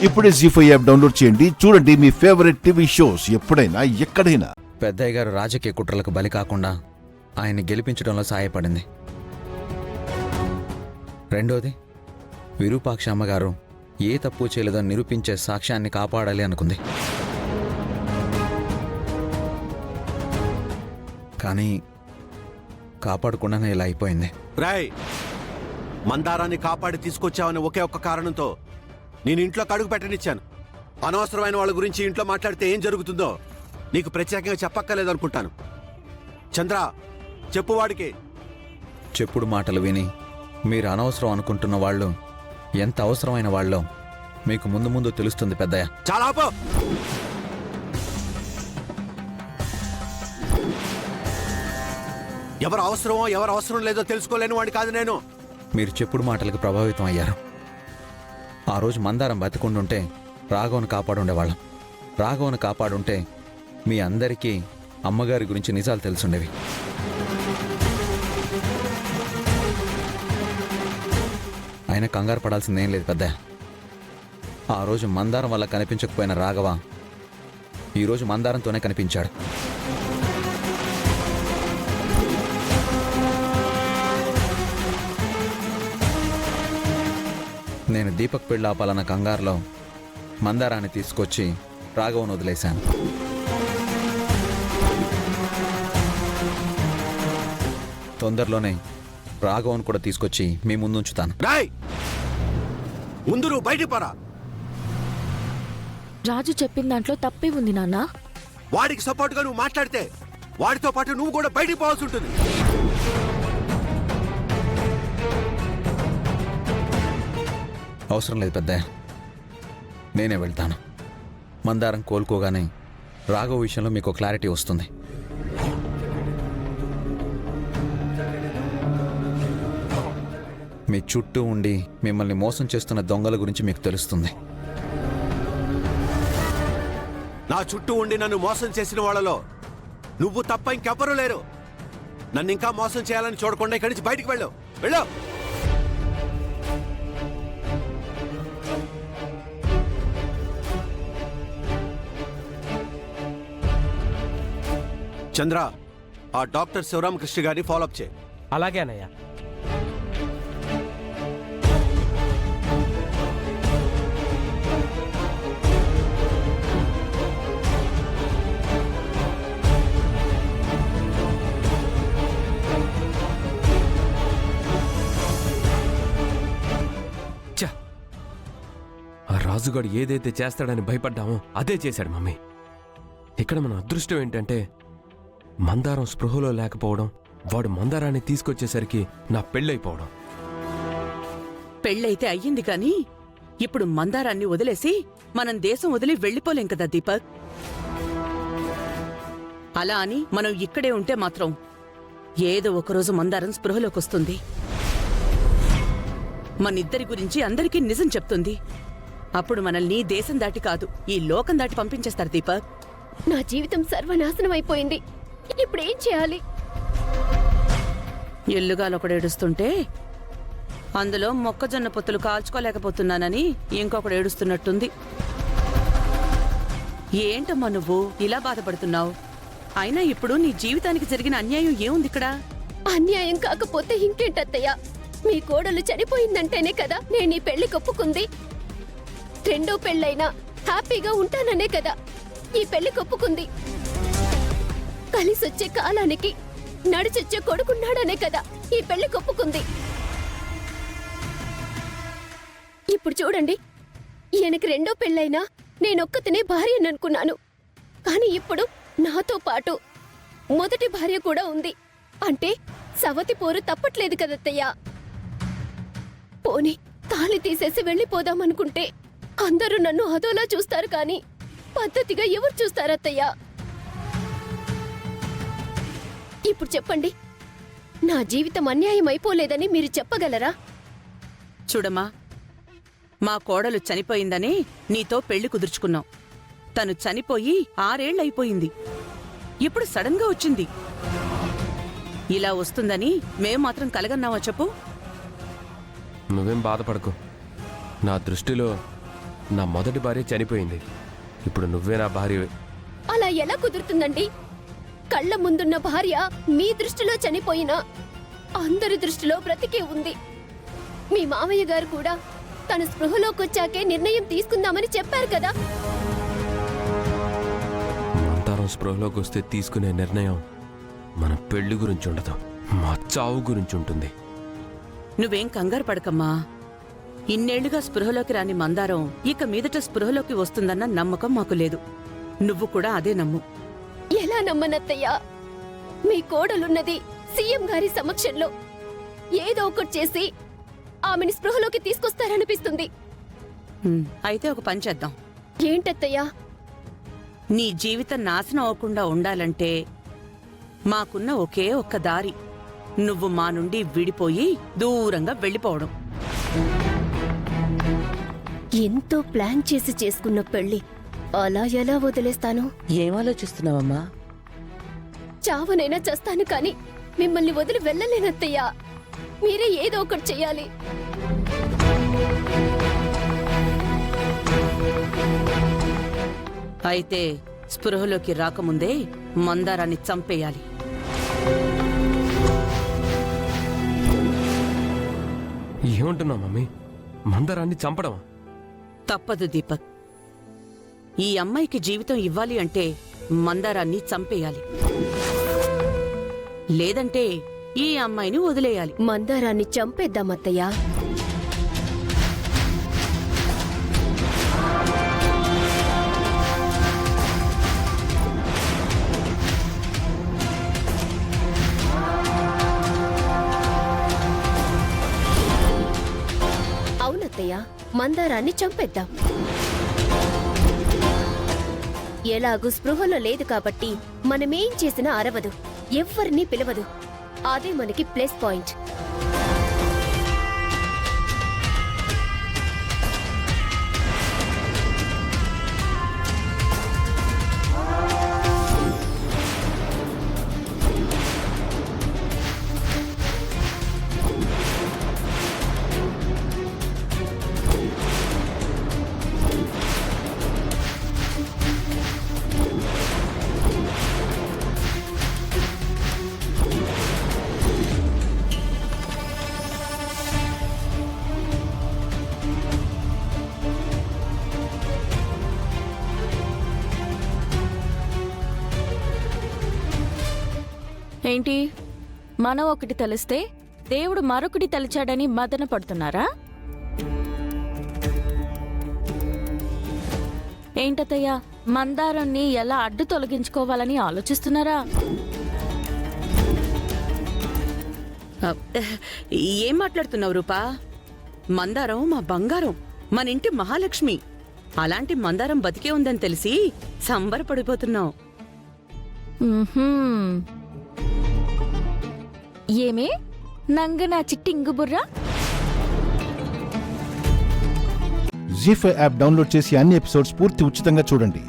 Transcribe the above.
ఇప్పుడే జీ5 app download చేయండి. చూడండి మీ ఫేవరెట్ టీవీ షోస్ ఎప్పుడైనా ఎక్కడైనా. పెద్దయ్య గారు రాజకీయ కుట్రలకు బలి కాకుండా ఆయన్ని గెలిపించడంలో సహాయపడింది. రెండోది, విరూపాక్ష అమ్మగారు ఏ తప్పు చేయలేదని నిరూపించే సాక్ష్యాన్ని కాపాడాలి అనుకుంది. కానీ కాపాడకుండానే ఇలా అయిపోయింది. రాయ్, మందారాన్ని కాపాడి తీసుకొచ్చావని ఒకే ఒక్క కారణంతో నేను ఇంట్లో కడుగు పెట్టనిచ్చాను. అనవసరమైన వాళ్ళ గురించి ఇంట్లో మాట్లాడితే ఏం జరుగుతుందో నీకు ప్రత్యేకంగా చెప్పక్కర్లేదనుకుంటాను. చంద్ర, చెప్పు వాడికి. చెప్పుడు మాటలు విని మీరు అనవసరం అనుకుంటున్న వాళ్ళు ఎంత అవసరమైన వాళ్ళో మీకు ముందు ముందు తెలుస్తుంది పెద్దయ్య. చాలా ఆపు. ఎవరు అవసరమో ఎవరు అవసరం లేదో తెలుసుకోలేని వాడి కాదు నేను. మీరు చెప్పుడు మాటలకు ప్రభావితం అయ్యారు. ఆ రోజు మందారం బతికుండుంటే రాఘవను కాపాడుండేవాళ్ళం. రాఘవను కాపాడుంటే మీ అందరికీ అమ్మగారి గురించి నిజాలు తెలుసుండేవి. ఆయన కంగారు పడాల్సిందేం లేదు పెద్ద. ఆ రోజు మందారం వల్ల కనిపించకపోయిన రాఘవ ఈరోజు మందారంతోనే కనిపించాడు. నేను దీపక్ పెళ్ళి ఆపాలన్న కంగారులో మందారాన్ని తీసుకొచ్చి రాఘవను వదిలేశాను. తొందరలోనే రాఘవన్ కూడా తీసుకొచ్చి మీ ముందుంచుతాను. ముందు నువ్వు బయటికి పరా. రాజు చెప్పిన దాంట్లో తప్పే ఉంది నాన్న. వాడికి సపోర్ట్గా నువ్వు మాట్లాడితే వాడితో పాటు నువ్వు కూడా బయటికి పోవాల్సి ఉంటుంది. అవసరం లేదు పెద్ద, నేనే వెళ్తాను. మందారం కోలుకోగానే రాఘవ విషయంలో మీకు క్లారిటీ వస్తుంది. మీ చుట్టూ ఉండి మిమ్మల్ని మోసం చేస్తున్న దొంగల గురించి మీకు తెలుస్తుంది. నా చుట్టూ ఉండి నన్ను మోసం చేసిన వాళ్ళలో నువ్వు తప్ప ఇంకెవ్వరూ లేరు. నన్ను ఇంకా మోసం చేయాలని చూడకుండా ఇక్కడి నుంచి బయటికి వెళ్ళు. వెళ్ళు. చంద్ర, ఆ డాక్టర్ శివరామకృష్ణ గారిని ఫాలోఅప్ చేయి. అలాగే అన్నయ్య. ఆ రాజుగాడు ఏదైతే చేస్తాడని భయపడ్డామో అదే చేశాడు మమ్మీ. ఇక్కడ మన అదృష్టం ఏంటంటే మందారం స్పృహలో లేకపోవడం, వాడు మందారాన్ని తీసుకొచ్చేసరికి నా పెళ్ళైపోవడం. పెళ్ళైతే అయ్యింది కాని ఇప్పుడు మందారాన్ని వదిలేసి మనం దేశం వదిలి వెళ్ళిపోలేం కదా దీపక్. అలా అని మనం ఇక్కడే ఉంటే మాత్రం ఏదో ఒకరోజు మందారం స్పృహలోకొస్తుంది. మనిద్దరి గురించి అందరికీ నిజం చెప్తుంది. అప్పుడు మనల్ని దేశం దాటి కాదు, ఈ లోకం దాటి పంపించేస్తారు దీపక్. నా జీవితం సర్వనాశనం అయిపోయింది. ఇప్పుడేం చేయాలి? ఎల్లుగాలొకడు ఏడుస్తుంటే అందులో మొక్కజొన్న పొత్తులు కాల్చుకోలేకపోతున్నానని ఇంకొకడు ఏడుస్తున్నట్టుంది. ఏంటమ్మా నువ్వు ఇలా బాధపడుతున్నావు? అయినా ఇప్పుడు నీ జీవితానికి జరిగిన అన్యాయం ఏముంది ఇక్కడ? అన్యాయం కాకపోతే ఇంకేంటత్తయ్య? మీ కోడలు చనిపోయిందంటేనే కదా నేను ఈ పెళ్లి కొప్పుకుంది. రెండో పెళ్ళైనా హ్యాపీగా ఉంటాననే కదా ఈ పెళ్లి కొప్పుకుంది. కలిసొచ్చే కాలానికి నడిచొచ్చే కొడుకున్నాడనే కదా ఈ పెళ్లి కొప్పుకుంది. ఇప్పుడు చూడండి, ఈయనకి రెండో పెళ్ళైనా నేనొక్కతనే భార్యననుకున్నాను. కానీ ఇప్పుడు నాతో పాటు మొదటి భార్య కూడా ఉంది. అంటే సవతి పోరు తప్పట్లేదు కదత్తయ్యా. పోనీ తాళి తీసేసి వెళ్ళిపోదామనుకుంటే అందరూ నన్ను అదోలా చూస్తారు, కానీ పద్ధతిగా ఎవరు చూస్తారత్తయ్యా? ఇప్పుడు చెప్పండి, నా జీవితం అన్యాయం అయిపోలేదని మీరు చెప్పగలరా? చూడమ్మా, మా కోడలు చనిపోయిందని నీతో పెళ్లి కుదుర్చుకున్నాం. తను చనిపోయి 6 ఏళ్లయిపోయింది. ఇప్పుడు సడన్ గా వచ్చింది. ఇలా వస్తుందని మేం మాత్రం కలగన్నావా చెప్పు? నువ్వేం బాధపడకు. నా దృష్టిలో నా మొదటి భార్య చనిపోయింది. ఇప్పుడు నువ్వే నా భార్యవే. అలా ఎలా కుదురుతుందండి? కళ్ళ ముందున్న భార్య మీ దృష్టిలో చనిపోయినా అందరి దృష్టిలో బ్రతికే ఉంది. మీ మామయ్య గారు కూడా తన స్పృహలోకొచ్చాకే నిర్ణయం తీసుకుందామని చెప్పారు కదా. మందారం స్పృహలోకి వస్తే తీసుకునే నిర్ణయం మన పెళ్లి గురించి ఉండదు, మా చావు గురించి ఉంటుంది. నువ్వేం కంగారు పడకమ్మా. ఇన్నేళ్లుగా స్పృహలోకి రాని మందారం ఇక మీదట స్పృహలోకి వస్తుందన్న నమ్మకం మాకు లేదు. నువ్వు కూడా అదే నమ్ము. ఎలా నమ్మనత్తయ్యా? మీ కోడలున్నది సీఎం గారి సమక్షంలో. ఏదో ఒకటి చేసి ఆమెని స్పృహలోకి తీసుకొస్తారనిపిస్తుంది. అయితే ఒక పని చేద్దాం. ఏంటత్తయ్యా? నీ జీవితం నాశనం అవ్వకుండా ఉండాలంటే మాకున్న ఒకే ఒక్క దారి నువ్వు మా నుండి విడిపోయి దూరంగా వెళ్ళిపోవడం. ఎంతో ప్లాన్ చేసి చేసుకున్న పెళ్లి అలా ఎలా వదిలేస్తాను? ఏం ఆలోచిస్తున్నావమ్మా? చావనైనా చస్తాను కాని మిమ్మల్ని వదిలి వెళ్ళలేనత్తయ్యా. మీరే ఏదో ఒకటి చెయ్యాలి. అయితే స్పృహలోకి రాకముందే మందారాన్ని చంపేయాలి. ఏమంటున్నావు మమ్మీ? మందారాన్ని చంపడమా? తప్పదు దీపక్. ఈ అమ్మాయికి జీవితం ఇవ్వాలి అంటే మందారాన్ని చంపేయాలి. లేదంటే ఈ అమ్మాయిని వదిలేయాలి. మందారాన్ని చంపేద్దామత్తయ్యా. అవునత్తయ్యా, మందారాన్ని చంపేద్దాం. ఎలాగూ స్పృహలో లేదు కాబట్టి మనమేం చేసినా అరవదు, ఎవ్వరినీ పిలవదు. అదే మనకి ప్లస్ పాయింట్. ఏంటి, మనం ఒకటి తెలిస్తే దేవుడు మరొకటి తలిచాడని మదన పడుతున్నారా? ఏంటత్తయ్యా, మందారాన్ని ఎలా అడ్డు తొలగించుకోవాలని ఆలోచిస్తున్నారా? ఏం మాట్లాడుతున్నావు రూపా? మందారం మా బంగారం, మన ఇంటి మహాలక్ష్మి. అలాంటి మందారం బతికే ఉందని తెలిసి సంబరపడిపోతున్నావు. ఏమే నంగనా చిట్టింగు బుర్రా? జీ5 యాప్ డౌన్లోడ్ చేసి అన్ని ఎపిసోడ్స్ పూర్తి ఉచితంగా చూడండి.